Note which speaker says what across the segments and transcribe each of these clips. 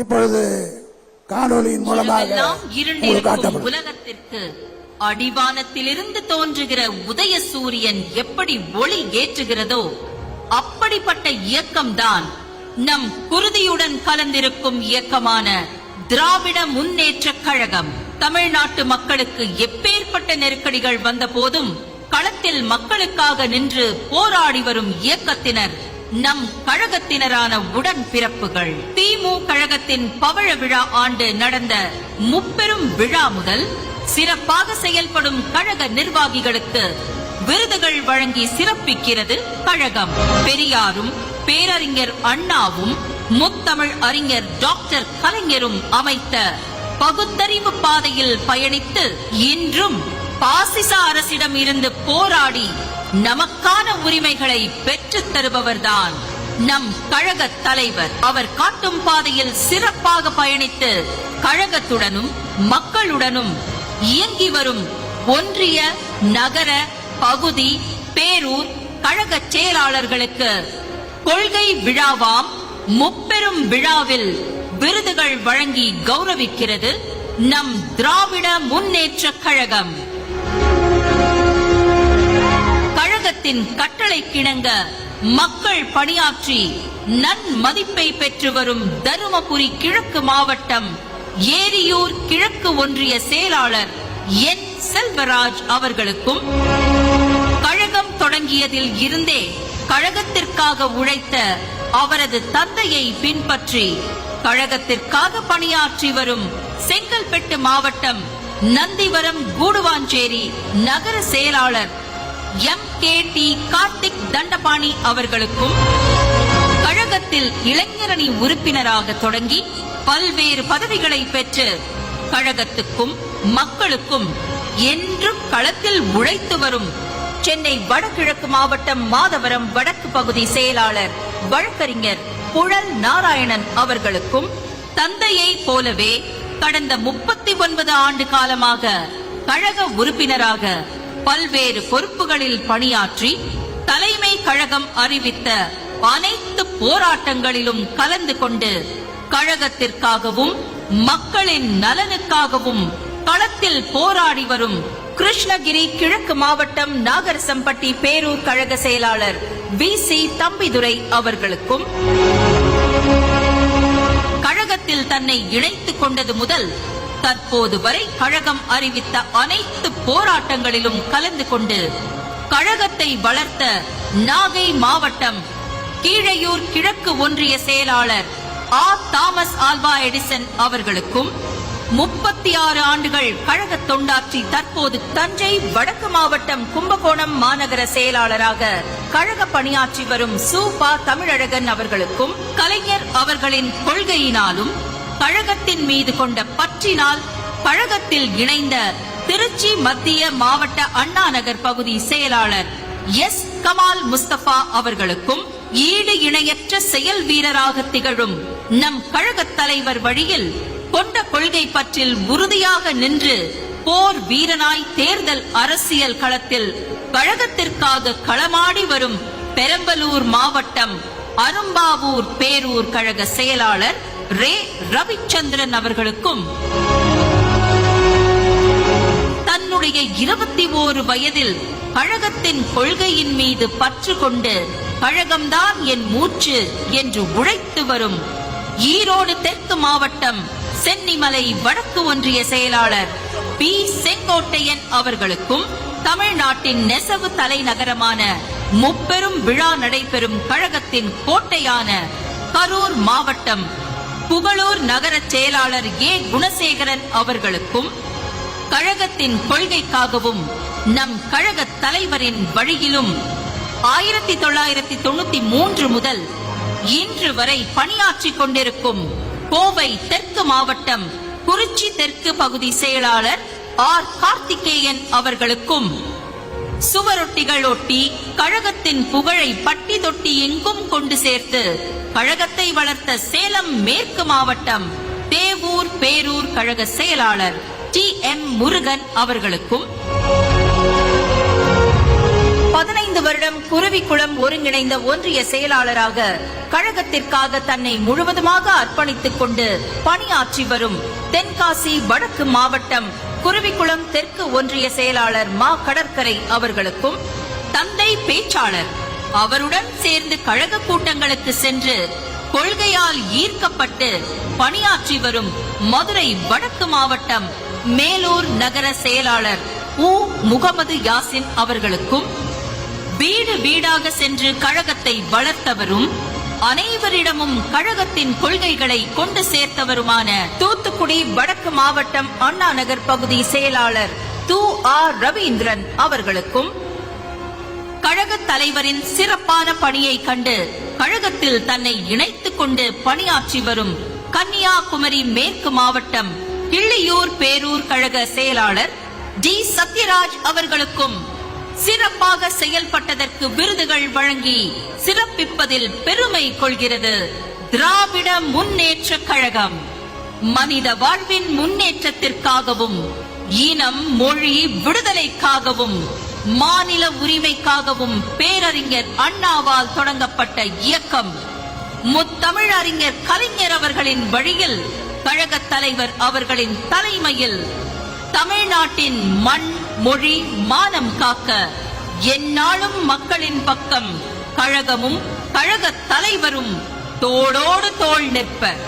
Speaker 1: இப்பொழுது காணொலியின் மூலமாக
Speaker 2: உலகத்திற்கு அடிவானத்திலிருந்து தோன்றுகிற உதய சூரியன் எப்படி ஒளி ஏற்றுகிறதோ அப்படிப்பட்ட இயக்கம்தான் நம் குருதியுடன் கலந்திருக்கும் இயக்கமான திராவிட முன்னேற்ற கழகம். தமிழ்நாட்டு மக்களுக்கு எப்பேற்பட்ட நெருக்கடிகள் வந்த போதும் களத்தில் மக்களுக்காக நின்று போராடி வரும் இயக்கத்தினர் நம் கழகத்தினரான உடன் பிறப்புகள். திமு கழகத்தின் பவழ விழா ஆண்டு நடந்த முப்பெரும் விழா முதல் சிறப்பாக செயல்படும் கழக நிர்வாகிகளுக்கு விருதுகள் வழங்கி சிறப்பிக்கிறது கழகம். பெரியாரும் பேரறிஞர் அண்ணாவும் முத்தமிழ் அறிஞர் டாக்டர் கலைஞரும் அமைத்த பகுத்தறிவு பாதையில் பயணித்து இன்றும் பாசிச அரசிடம் இருந்து போராடி நமக்கான உரிமைகளை பெற்றுத் தருபவர்தான் நம் கழக தலைவர். அவர் காட்டும் பாதையில் சிறப்பாக பயணித்து கழகத்துடனும் மக்களுடனும் இயங்கி வரும் ஒன்றிய, நகர, பகுதி, பேரூர் கழக செயலாளர்களுக்கு கொள்கை விழாவாம் முப்பெரும் விழாவில் விருதுகள் வழங்கி கௌரவிக்கிறது நம் திராவிட முன்னேற்ற கழகம். கழகத்தின் கட்டளை கிணங்க மக்கள் பணியாற்றி நன்மதிப்பை பெற்று வரும் தருமபுரி கிழக்கு மாவட்டம் ஏரியூர் கிழக்கு ஒன்றிய செயலாளர் என் செல்வராஜ் அவர்களுக்கும் கழகம் தொடங்கியதில் இருந்தே கழகத்திற்காக உழைத்த அவரது தந்தையை பின்பற்றி கழகத்திற்காக பணியாற்றி வரும் செங்கல்பட்டு மாவட்டம் நந்திவரம் கூடுவாஞ்சேரி நகர செயலாளர் MKT கார்த்திக் தண்டபாணி அவர்களுக்கும் கழகத்தில் இளைஞரணி உறுப்பினராக தொடங்கி பல்வேறு பதவிகளை பெற்று கழகத்துக்கும் மக்களுக்கும் என்றும் களத்தில் உழைத்து வரும் சென்னை வடகிழக்கு மாவட்டம் மாதவரம் வடக்கு பகுதி செயலாளர் வழக்கறிஞர் புழல் நாராயணன் அவர்களுக்கும் தந்தையை போலவே கடந்த 39 ஆண்டு காலமாக கழக உறுப்பினராக பல்வேறு பொறுப்புகளில் பணியாற்றி தலைமை கழகம் அறிவித்த அனைத்து போராட்டங்களிலும் கலந்து கொண்டு கழகத்திற்காகவும் மக்களின் நலனுக்காகவும் களத்தில் போராடி வரும் கிருஷ்ணகிரி கிழக்கு மாவட்டம் நாகரசம்பட்டி பேரூர் கழக செயலாளர் VC தம்பிதுரை அவர்களுக்கும் கழகத்தில் தன்னை இணைத்துக் கொண்டது முதல் தற்போது வரை கழகம் அறிவித்த அனைத்து போராட்டங்களிலும் கலந்து கொண்டு கழகத்தை வளர்த்த நாகை மாவட்டம் கீழையூர் கிழக்கு ஒன்றிய செயலாளர் தாமஸ் ஆல்வா எடிசன் அவர்களுக்கும் 36 ஆண்டுகள் கழக தொண்டாற்றி தற்போது தஞ்சை வடக்கு மாவட்டம் கும்பகோணம் மாநகர செயலாளராக கழக பணியாற்றி வரும் சூபா தமிழழகன் அவர்களுக்கும் கலைஞர் அவர்களின் கொள்கையினாலும் கழகத்தின் மீது கொண்ட பற்றினால் கழகத்தில் இணைந்த திருச்சி மத்திய மாவட்ட அண்ணா நகர் பகுதி செயலாளர் எஸ் கமால் முஸ்தபா அவர்களுக்கும் ஈடு இணையற்ற செயல் வீரராக திகழும் நம் கழக தலைவர் வழியில் கொண்ட கொள்கை பற்றில் உறுதியாக நின்று போர் வீரனாய் தேர்தல் அரசியல் களத்தில் கழகத்திற்காக களமாடி வரும் பெரம்பலூர் மாவட்டம் அரும்பாவூர் பேரூர் கழக செயலாளர் ரே ரவிச்சந்திரன் அவர்களுக்கும் தன்னுடைய 21 வயதில் கழகத்தின் கொள்கையின் மீது பற்று கொண்டு கழகம்தான் என் மூச்சு என்று உழைத்து வரும் ஈரோடு தெற்கு மாவட்டம் சென்னிமலை வடக்கு ஒன்றிய செயலாளர் பி செங்கோட்டையன் அவர்களுக்கும் தமிழ்நாட்டின் நெசவு தலைநகரமான முப்பெரும் விழா நடைபெறும் கழகத்தின் கோட்டையான கரூர் மாவட்டம் புகழூர் நகர செயலாளர் ஏ குணசேகரன் அவர்களுக்கும் கழகத்தின் கொள்கைக்காகவும் நம் கழக தலைவரின் வழியிலும் 1993 முதல் இன்று வரை பணியாற்றிக் கொண்டிருக்கும் கோவை தெற்கு மாவட்டம் குறிச்சி தெற்கு பகுதி செயலாளர் கார்த்திகேயன் அவர்களுக்கும் சுவரொட்டிகள் ஒட்டி கழகத்தின் புகழை பட்டி தொட்டி எங்கும் கொண்டு சேர்த்து கழகத்தை வளர்த்த சேலம் மேற்கு மாவட்டம் தேவூர் பேரூர் கழக செயலாளர் TM முருகன் அவர்களுக்கும் 15 15 வருடம் குருவிக்குளம் ஒருங்கிணைந்த ஒன்றிய செயலாளராக கழகத்திற்காக தன்னை முழுவதுமாக அர்ப்பணித்துக் கொண்டு பணியாற்றி வரும் தென்காசி வடக்கு மாவட்டம் குருவிக்குளம் தெற்கு ஒன்றிய செயலாளர் மா கடற்கரை அவர்களுக்கும் தந்தை பேச்சாளர் அவருடன் சேர்ந்து கழக கூட்டங்களுக்கு சென்று கொள்கையால் ஈர்க்கப்பட்டு பணியாற்றி வரும் மதுரை வடக்கு மாவட்டம் மேலூர் நகர செயலாளர் உ முகமது யாசின் அவர்களுக்கும் வீடு வீடாக சென்று கழகத்தை வளர்த்தவரும் அனைவரிடமும் கழகத்தின் கொள்கைகளை கொண்டு சேர்த்தவருமான தூத்துக்குடி வடக்கு மாவட்டம் அண்ணா நகர் பகுதி செயலாளர் து ஆர் ரவீந்திரன் அவர்களுக்கும் கழக தலைவரின் சிறப்பான பணியை கண்டு கழகத்தில் தன்னை இணைத்துக் கொண்டு பணியாற்றி வரும் கன்னியாகுமரி மேற்கு மாவட்டம் கிள்ளியூர் பேரூர் கழக செயலாளர் டி சத்யராஜ் அவர்களுக்கும் சிறப்பாக செயல்பட்டதற்கு விருதுகள் வழங்கி சிறப்பிப்பதில் பெருமை கொள்கிறது திராவிட முன்னேற்ற கழகம். மனித வாழ்வின் முன்னேற்றத்திற்காகவும் இனம் மொழி விடுதலைக்காகவும் மாநில உரிமைக்காகவும் பேரறிஞர் அண்ணாவால் தொடங்கப்பட்ட இயக்கம் முத்தமிழறிஞர் கலைஞர் அவர்களின் வழியில் கழக தலைவர் அவர்களின் தலைமையில் தமிழ்நாட்டின் மண் மொழி மானம் காக்க எந்நாளும் மக்களின் பக்கம் கழகமும் கழக தலைவரும் தோளோடு தோள் நிற்பர்.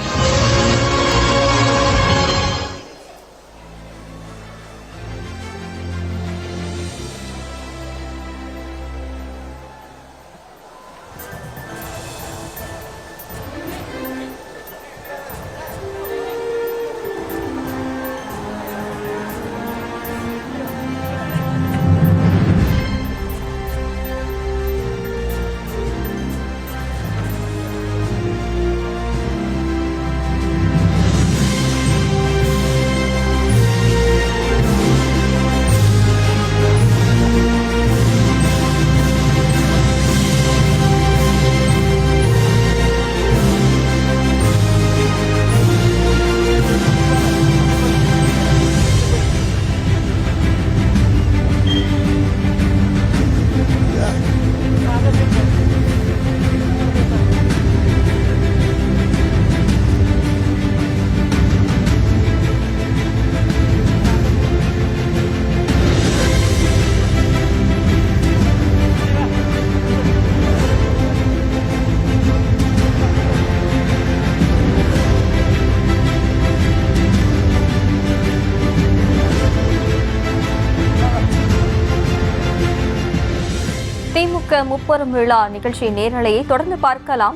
Speaker 3: திமுக முப்பெரும் விழா நிகழ்ச்சி நேரலையை தொடர்ந்து பார்க்கலாம்.